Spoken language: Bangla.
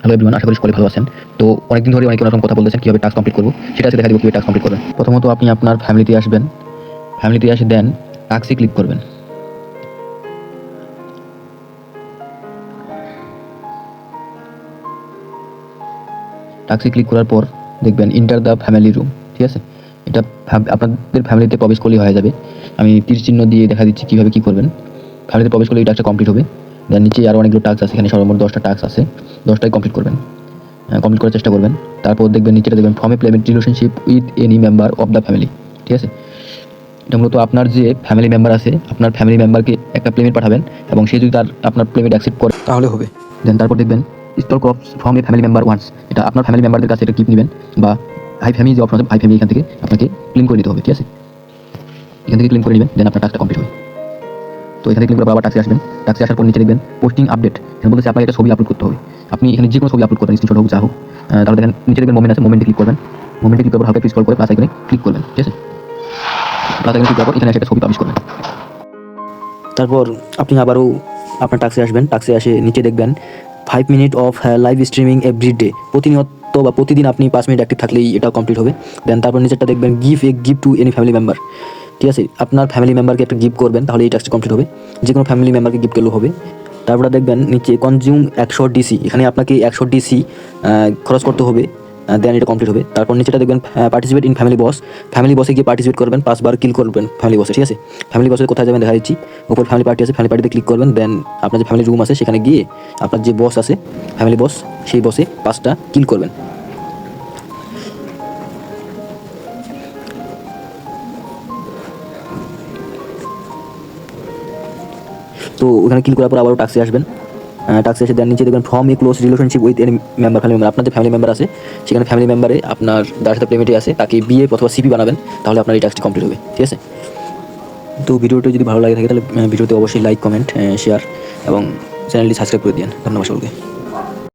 হ্যালো এভরিওয়ান, আশা করি সকলে ভালো আছেন। তো অনেকদিন ধরে অনেকে অনেক কথা বলতেছেন কীভাবে টাস্ক কমপ্লিট করবো, সেটা আজকে দেখা দেবো কীভাবে টাস্ক কমপ্লিট করবেন। প্রথমত আপনি আপনার ফ্যামিলিতে আসবেন, ফ্যামিলিতে এসে দেন টাস্কে ক্লিক করবেন। টাস্কে ক্লিক করার পর দেখবেন ইন্টার দ্য ফ্যামিলি রুম, ঠিক আছে। এটা আপনাদের ফ্যামিলিতে প্রবেশ করলেই হয়ে যাবে। আমি তীর চিহ্ন দিয়ে দেখা দিচ্ছি কীভাবে কী করবেন। ফ্যামিলিতে প্রবেশ করলে এই টাস্কটা কমপ্লিট হবে। দেন নিচে আরও অনেকগুলো টাস্ক আছে, এখানে সর্বমোট 10টা টাস্ক আছে, 10টাই কমপ্লিট করবেন, কমপ্লিট করার চেষ্টা করবেন। তারপর দেখবেন নিচেটা দেখবেন form A payment relationship with any member of the family, ঠিক আছে। এটা মূলত আপনার যে ফ্যামিলি মেম্বার আছে, আপনার ফ্যামিলি মেম্বারকে একটা পেমেন্ট পাঠাবেন এবং সে যদি আপনার পেমেন্ট অ্যাকসেপ্ট করে তাহলে হবে। দেন তারপর দেখবেন stall crops from a family member once, এটা আপনার ফ্যামিলি মেম্বারদের কাছে এটা কিপ নেবেন, বা হাই ফ্যামিলি যে অপশন আছে হাই ফ্যামিলি এখান থেকে আপনাকে ক্লেম করে নিতে হবে, ঠিক আছে। এখান থেকে ক্লেম করে নেবেন, দেন আপনার টাস্কটা কমপ্লিট হবে। তো এখানে ক্লিক করে আবার টাস্কে আসবেন। টাস্কে আসার পর নিচে দেখবেন পোস্টিং আপডেট, এখানে বলতেছে আপনাকে একটা ছবি আপলোড করতে হবে। আপনি এখানে যে কোনো ছবি আপলোড করবেন, স্ক্রিনশট হোক যা হোক। তাহলে দেখেন নিচে দেখবেন মোমেন্ট আছে, মোমেন্টে ক্লিক করবেন। মোমেন্টে ক্লিক করার পর হালকা স্ক্রল করে প্লাস আইকনে ক্লিক করবেন, ঠিক আছে। প্লাস আইকনে ক্লিক করার পর এখানে একটা ছবি পাবলিশ করবেন। তারপর আপনি আবারও আপনার টাস্কে আসবেন। টাস্কে আসে নিচে দেখবেন 5 minute of live streaming everyday, প্রতিনিয়ত বা প্রতিদিন আপনি 5 মিনিট অ্যাক্টিভ থাকলেই এটা কমপ্লিট হবে। দেন তারপর নিচেরটা দেখবেন give to any family member, ঠিক আছে। আপনার ফ্যামিলি মেম্বারকে একটা গিফট করবেন, তাহলে এই টাস্কটা কমপ্লিট হবে। যে কোনো ফ্যামিলি মেম্বারকে গিফট করলেও হবে। তারপরে দেখবেন নিচে কনজিউম 100 ডিসি, এখানে আপনাকে 100 ডিসি খরচ করতে হবে, দেন এটা কমপ্লিট হবে। তারপর নিচেটা দেখবেন participate in family boss, family বসে গিয়ে পার্টিসিপেট করবেন, 5 বার কিল করবেন ফ্যামিলি বসে, ঠিক আছে। ফ্যামিলি বসে কোথায় যাবেন দেখা দিচ্ছি, উপর ফ্যামিলি পার্টি আছে, ফ্যামিলি পার্টিতে ক্লিক করবেন। দেন আপনার যে ফ্যামিলি রুম আছে সেখানে গিয়ে আপনার যে বস আছে ফ্যামিলি বস, সেই বসে 5টা কিল করবেন। তো ওখানে ক্লিক করার পর আবারও টাস্কে আসবেন। টাস্কে এসে দেন নিচে দেখবেন from a close relationship with any member, family member, আপনার যে ফ্যামিলি মেম্বার আছে সেখানে ফ্যামিলি মেম্বারে আপনার যার সাথে পেমেন্টে আছে তাকে বিয়ে অথবা সিপি বানাবেন, তাহলে আপনার এই টাস্কটি কমপ্লিট হবে, ঠিক আছে। তো ভিডিওটি যদি ভালো লাগে থাকে তাহলে ভিডিওতে অবশ্যই লাইক, কমেন্ট, শেয়ার এবং চ্যানেলটি সাবস্ক্রাইব করে দিন। ধন্যবাদ সকলকে।